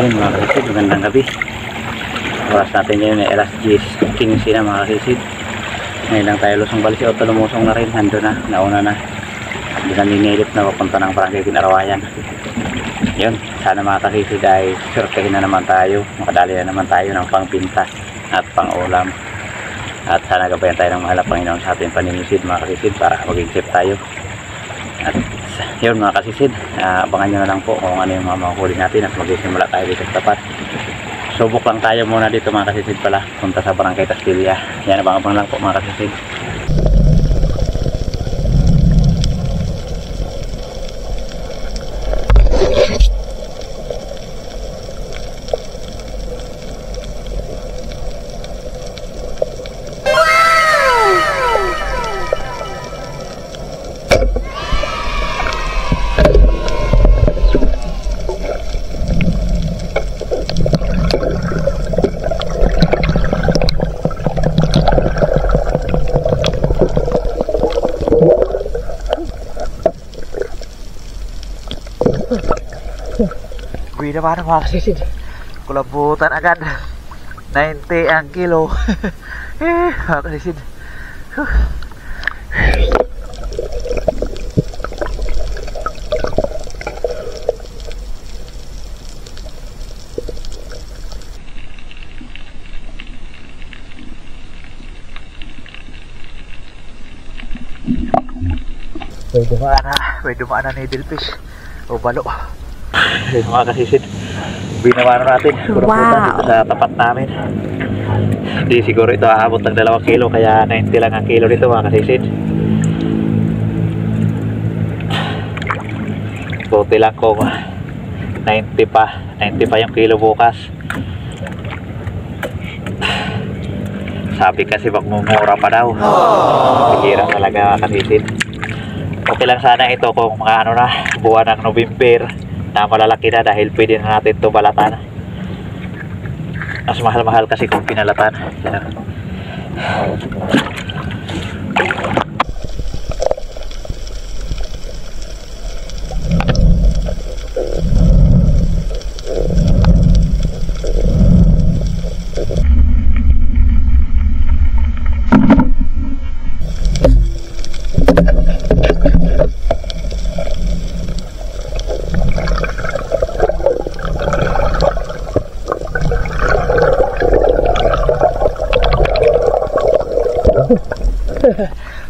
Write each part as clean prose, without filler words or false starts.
Ayun mga kasisid, magandang gabi. Oras natin ngayon ay alas 10:15 na mga kasisid. Ngayon lang tayo lusong balisi o lumusong na rin. Nandun na, nauna na. Hindi na ninilip na papunta ng Barangay Ginarawayan. Yun, sana mga kasisid ay surtehin na naman tayo. Makadali na naman tayo ng pangbinta at pangulam. At sana gabayan tayo ng mahal na Panginoon sa ating paninisid mga kasisid para maging safe tayo. At yun mga kasisid, abangan nyo na lang po kung ano yung mga mahuli natin at magsisimula tayo dito sa tapat. Subok lang tayo muna dito mga kasisid pala, punta sa Barangay Castilla. Yan, abang-abang lang po mga kasisid. Uwi naman mga kasisid, kulabutan agad 90 ang kilo. Mga kasisid, may dumaan na needlefish o balo. Ayun mga kasisid, binawaran natin kuraputan dito sa tapat namin. Hindi siguro ito aabot ng 2 kilo, kaya 90 lang ang kilo dito mga kasisid. Buti lang kung 90 pa yung kilo bukas. Sabi kasi magmumura pa daw. Bihira talaga mga kasisid. Okay lang sana ito kung mga ano na, buwan ng November na malalaki na, dahil pwede na natin ito balatan. Mas mahal-mahal kasi kung pinalatan.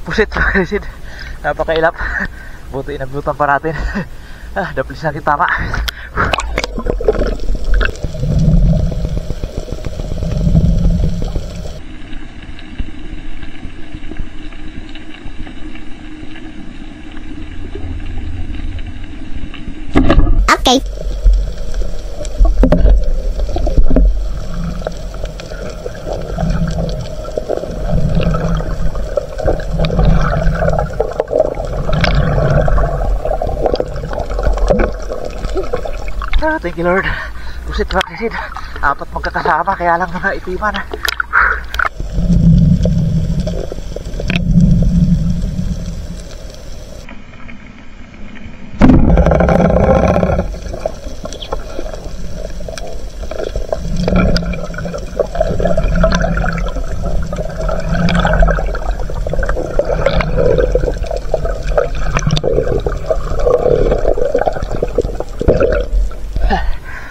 Pusit mga kasisid, napakailap. Buti inabutan pa natin. Daplis natin tama. Okay. Thank you Lord. Pusit mga kasisid, 4 magkakasama, kaya lang mga itiman.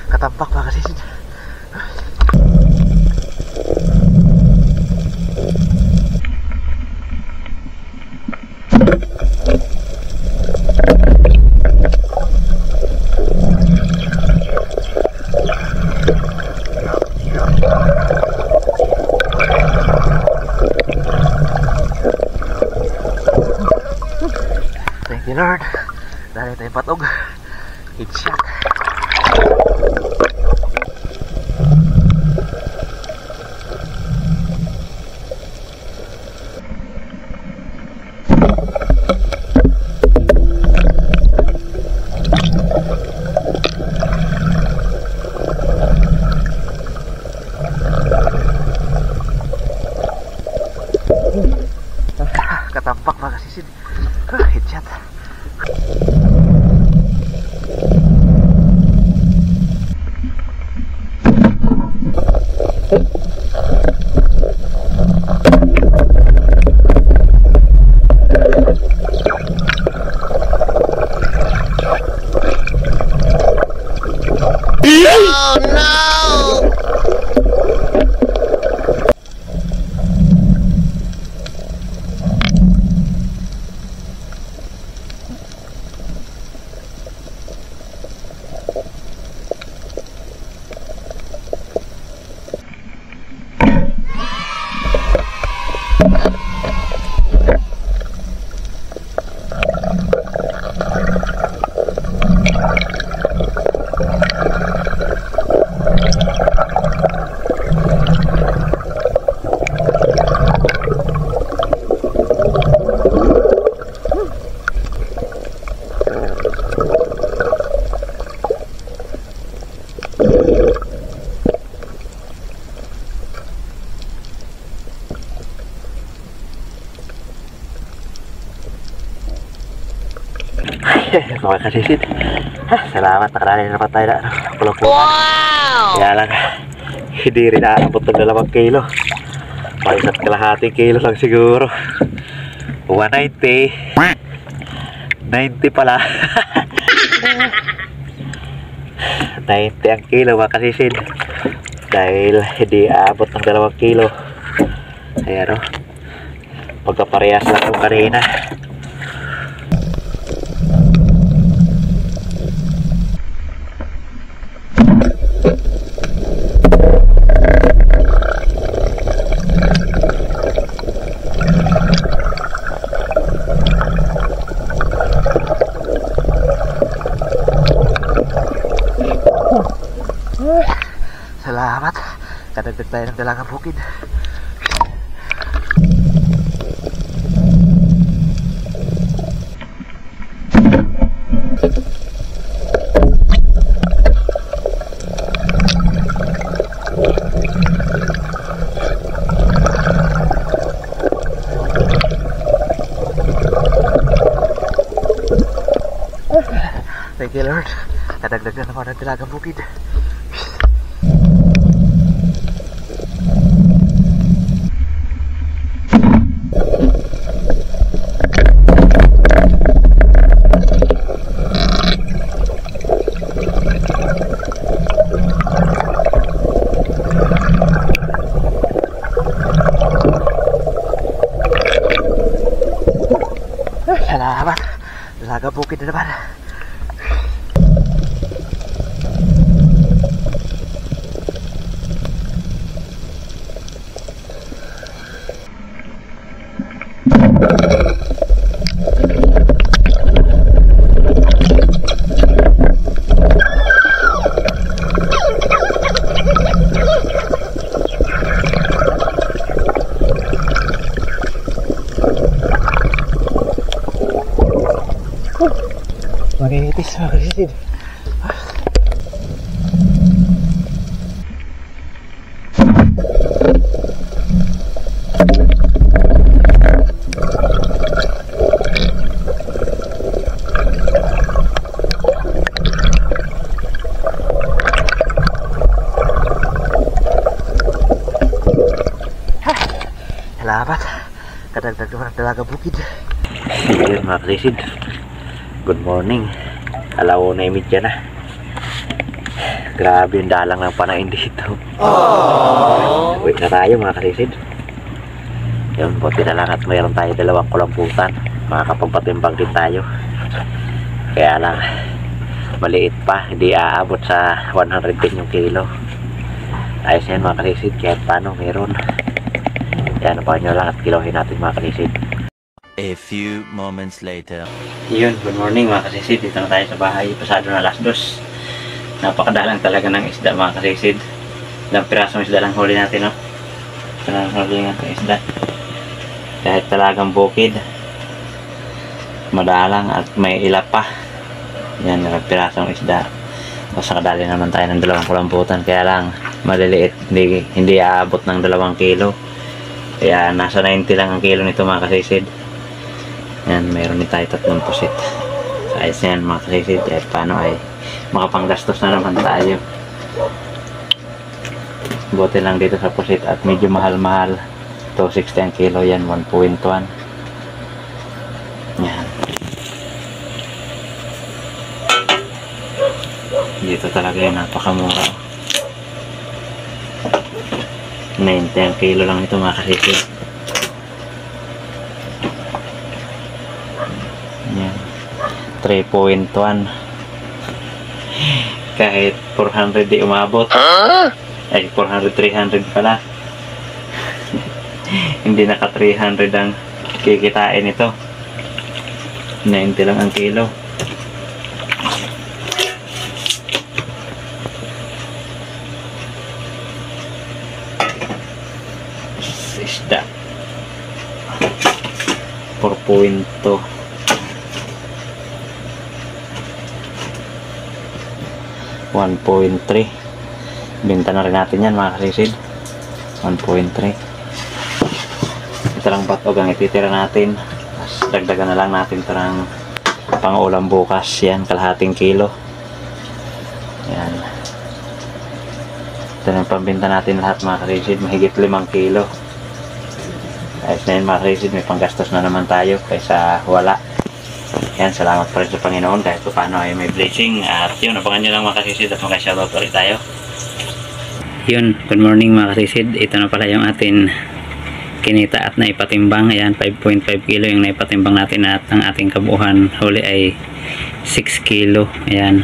Katampak mga kasisid. Thank you Lord. Dahil tayong patog. Headshot. Katampak mga kasisid. Headshot. Mga kasisid. Salamat, nakarali naman tayo na pulapukan. Kaya lang, hindi rin aabot ng 2 kilo. May 1.5 kilo lang siguro. 190. 90 pala. 90 ang kilo mga kasisid. Dahil hindi aabot ng 2 kilo. Ayan o. Pagkaparehas lang yung kanina. Salamat. Kadagdag tayo ng dalagang bukid. Thank you, Lord. Kadagdag na naman ng dalagang bukid. Salamat. Dalagang bukid na naman. Manitis mga kasisid. Salamat. Kadagdag naman ang dalagang bukid. Ayun mga kasisid. Good morning. Alauna na imidya na. Grabe yung dalang ng panain dito. Wait na tayo mga kasisid. Yun, buti na lang at mayroon tayo 2 kulamputan. Makakapagpatimbang din tayo. Kaya lang, maliit pa. Hindi aabot sa 110 yung kilo. Ayos yan mga kasisid. Kahit paano mayroon. Yan, pa nyo lang at kilohin natin mga kasisid. A few moments later. Yun, good morning mga kasisid. Dito na tayo sa bahay. Pasado na 2:00. Napakadalang talaga ng isda mga kasisid. Ilang pirasong isda lang huli natin, no? Ito na huli natin isda. Kahit talagang bukid, madalang at may ilap pa. Yan, ilang pirasong isda. Tapos nakadali naman tayo ng 2 kulamputan. Kaya lang, maliliit. Hindi aabot ng 2 kilo. Kaya nasa 90 lang ang kilo nito mga kasisid. Yan, mayroon din tayo 3 pusit. Ayos yan mga kasisid. Kahit paano ay makapanggastos na naman tayo. Buti lang dito sa pusit at medyo mahal-mahal. 260 ang kilo yan, 1.1. Yan. Dito talaga yung napakamura. 90 ang kilo lang ito mga kasisid. Yan. 3.1. Kahit 400 di umabot. Ay 400, 300 pala. Hindi naka 300 ang kikitain ito. 90 lang ang kilo. Isda 4.2. 1.3. Benta na rin natin yan mga kasisid. 1.3. Ito lang batog ang ititira natin. Tapos dagdagan na lang natin ito ng pang ulam bukas. Yan, kalahating kilo. Yan. Ito na yung pambinta natin lahat mga karisid, mahigit 5 kilo. Ayos na yun mga karisid, may panggastos na naman tayo kaysa wala. Yan, salamat pa rin sa Panginoon kahit paano ay may blessing. At yun, abangan nyo lang mga karisid at mag-shoutout ulit tayo. Yun, good morning mga karisid. Ito na pala yung atin kinita at naipatimbang. Ayan, 5.5 kilo yung naipatimbang natin at ang ating kabuuan huli ay 6 kilo. Ayan,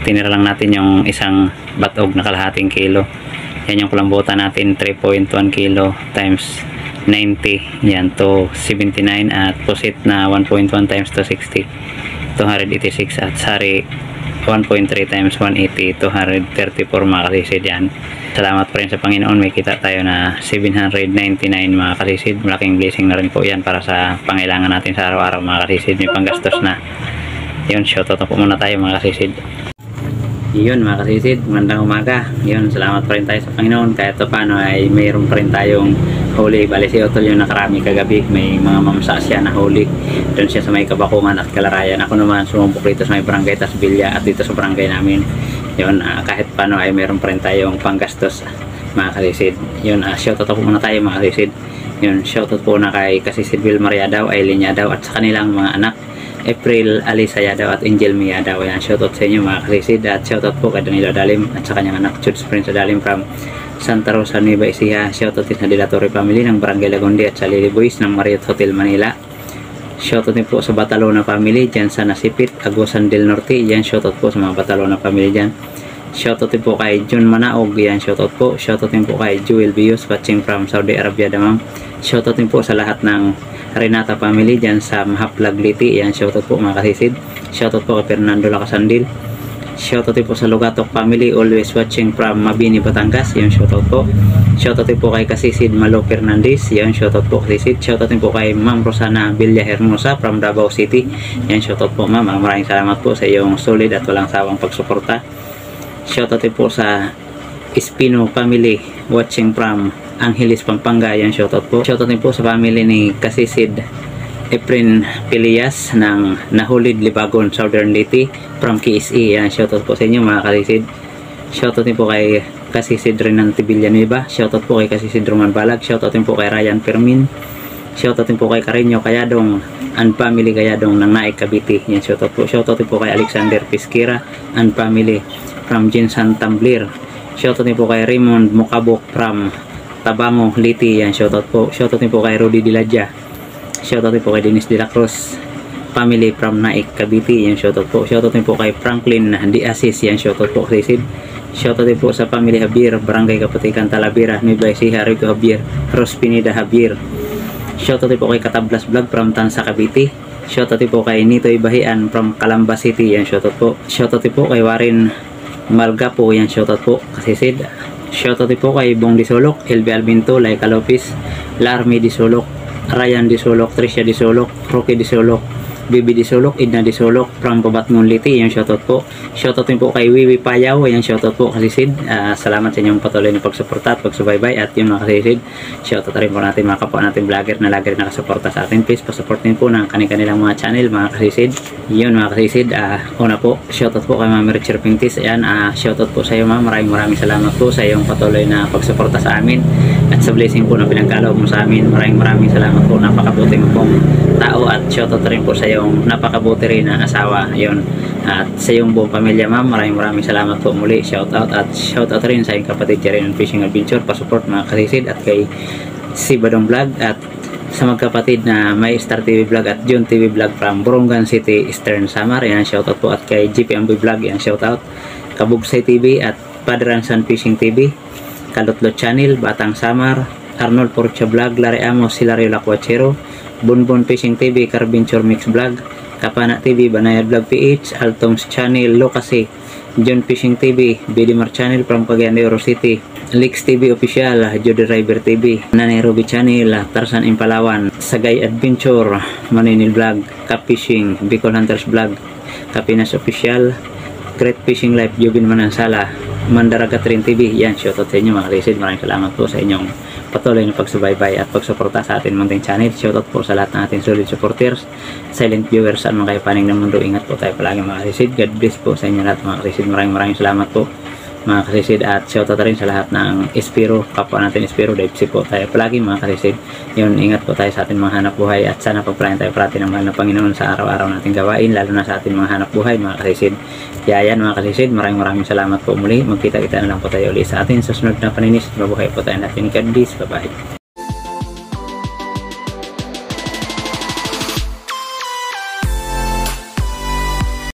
tinira lang natin yung isang batog na kalahating kilo. Yan yung kulambutan natin, 3.1 kilo times 90. Yan, to 79 at pusit na 1.1 times to 60, 286 at sari 1.3 times 180, 234 mga kalisid. Yan, salamat pa rin sa Panginoon, may kita tayo na 799 mga kalisid. Malaking blessing na rin po yan para sa pangailangan natin sa araw-araw mga kalisid, may panggastos na. Yun, shoutout na po muna tayo mga kalisid. Yun mga kasisid, magandang umaga. Yun, salamat pa rin tayo sa Panginoon kahit paano ay mayroon pa rin tayong huli. Bali si Otol yung nakarami kagabi, may mga mamsa siya na huli doon siya sa may Kabakungan at Kalarayan. Ako naman sumumpok dito sa may barangay Tasbilya at dito sa barangay namin. Yun, kahit paano ay mayroon pa rin tayong panggastos mga kasisid. Yun, shoutout po muna tayo mga kasisid. Yun, shoutout po na kay Kasisid Vilmar Yadaw, Aileen Yadaw at sa kanilang mga anak April Alisa Yadaw at Angel Mia Yadaw. Yan, shoutout sa inyo mga kalisid at shoutout po kay Danilo Dalim at sa kanyang anak Chuds Prince Dalim from Santa Rosa, Nueva Ecija. Shoutout din sa Dilatore family ng Barangay Lagundi at sa Lily Boys ng Marriott Hotel Manila. Shoutout din po sa Batalona family dyan sa Nasipit, Agusan del Norte. Yan, shoutout po sa mga Batalona family dyan. Shoutout din po kay Jun Manaog. Yan, shoutout po. Shoutout din po kay Jewel Bios watching from Saudi Arabia Damam. Shoutout din po sa lahat ng Renata family dyan sa Mahaplag Liti. Yan, shoutout po mga kasisid. Shoutout po kay Fernando Lacasandil. Shoutout din po sa Lugatok family, always watching from Mabini, Batangas. Yan, shoutout po. Shoutout din po kay Kasisid Malo Fernandez. Yan, shoutout po kasisid. Shoutout din po kay Ma'am Rosana Villa Hermosa from Davao City. Yan, shoutout po ma'am. Maraming salamat po sa iyong solid at walang sawang pagsuporta. Shoutout din po sa Espino family watching from Angeles, Pampanga. Yan, shoutout po. Shoutout din po sa family ni Kasisid Efren Pilias ng Nahulid, Libagon, Southern Liti from KSE. Yan, shoutout po sa inyo mga kasisid. Shoutout din po kay Kasisid Renante Villanueva. Shoutout po kay Kasisid Roman Balag. Shoutout din po kay Ryan Fermin. Shoutout din po kay Carino Kayadong and family Kayadong ng Naik, Cavite. Yan, shoutout po. Shoutout din po kay Alexander Pisquera and family from Jinsan Tamblir. Shoutout din po kay Raymond Mukabok from Tabango, Liti. Yan, shoutout po. Shoutout din po kay Rudy Diladja. Shoutout din po kay Dennis De La Cruz family from Naik, Cavite. Yan, shoutout po. Shoutout din po kay Franklin Di Asis. Yan, shoutout po kay Sid. Shoutout din po sa family Javier, Barangay Kapatikan, Talavera, Nueva Ecija, Rico Javier, Rospinida Javier. Shoutout din po kay Katablas Vlog from Tansa, Cavite. Shoutout din po kay Nitoy Bahian from Calamba City. Yan, shoutout po. Shoutout din po kay Warren Malgapo. Yan, shoutout po kasi Sid. Shoutout din po kay Bong Disolok, LB Albinto, Laika Lopez, Larmy Disolok, Ryan Disolok, Tricia Disolok, Rocky Disolok, Bibi Disolok, Idna Disolok from Pabatngon Liti. Yung shoutout po. Shoutout din po kay Wiwi Payaw. Yung shoutout po kasi Sid. Salamat sa inyong patuloy na pagsuporta at pagsubaybay. At yung mga kasi Sid, shoutout rin po natin mga kapwa natin vlogger na lagi rin nakasuporta sa atin. Please pasupport din po ng kanilang mga channel mga kasi Sid. Yun mga kasi Sid, una po shoutout po kay Ma'am Richard Pintis. Ayan, shoutout po sa iyo ma'am. Maraming salamat po sa iyong patuloy na pagsuporta sa amin at sa blessing po na pinagkaloob mo sa amin. Maraming salamat po. Napakabuti mo pong tao at shoutout rin po sa yung napakabuti rin na asawa. Yun, at sa iyong buong pamilya ma'am, maraming salamat po muli. Shoutout at shoutout rin sa iyong kapatid Jaren Fishing Adventure, pasupport mga kasisid, at kay si Badong Vlog at sa magkapatid na May Star TV Vlog at John TV Vlog from Borongan City, Eastern Samar. Yan, shoutout po. At kay GP Amboy Vlog, yan, shoutout. Kabugsay TV at Padransan Fishing TV, Kalutlot Channel, Batang Samar, Arnold Porcha Vlog, Larry Amos, Hilario Lacuachero, Bonbon Fishing TV, Carventure Mix Vlog, Kapana TV, Banayad Vlog PH, Altoms Channel, Lokasi, John Fishing TV, Bidimar Channel from Cagayan de Oro City, Leaks TV Official, Jody Driver TV, Nairobi Channel, Tarzan Impalawan, Sagay Adventure, Maninil Vlog, Cap Fishing, Bicol Hunters Vlog, Kapinas Official, Great Fishing Life, Jubin Manansala, Mandara Catherine TV. Yan, shoutout sa inyo mga kaisid. Maraming salamat po sa inyong patuloy na pagsubaybay at pagsuporta sa ating munting channel. Shoutout po sa lahat ng ating solid supporters, silent viewers, at mga kayo paning ng mundo. Ingat po tayo palagi mga kasisid. God bless po sa inyo lahat mga kasisid. Maraming salamat po mga kasisid, at shoutout rin sa lahat ng Espiro, kapwa natin Espiro. Dipsi po tayo palagi mga kasisid. Yun, ingat po tayo sa ating mga hanap buhay, at sana pagpalain tayo parati ng mahal na Panginoon sa araw-araw nating gawain, lalo na sa ating mga hanap buhay mga kasisid. Kaya yan mga kasisid, maraming salamat po muli. Magkita-kita na lang po tayo ulit sa atin sa sunod na paninis. Mabuhay po tayo natin. God bless. Bye bye.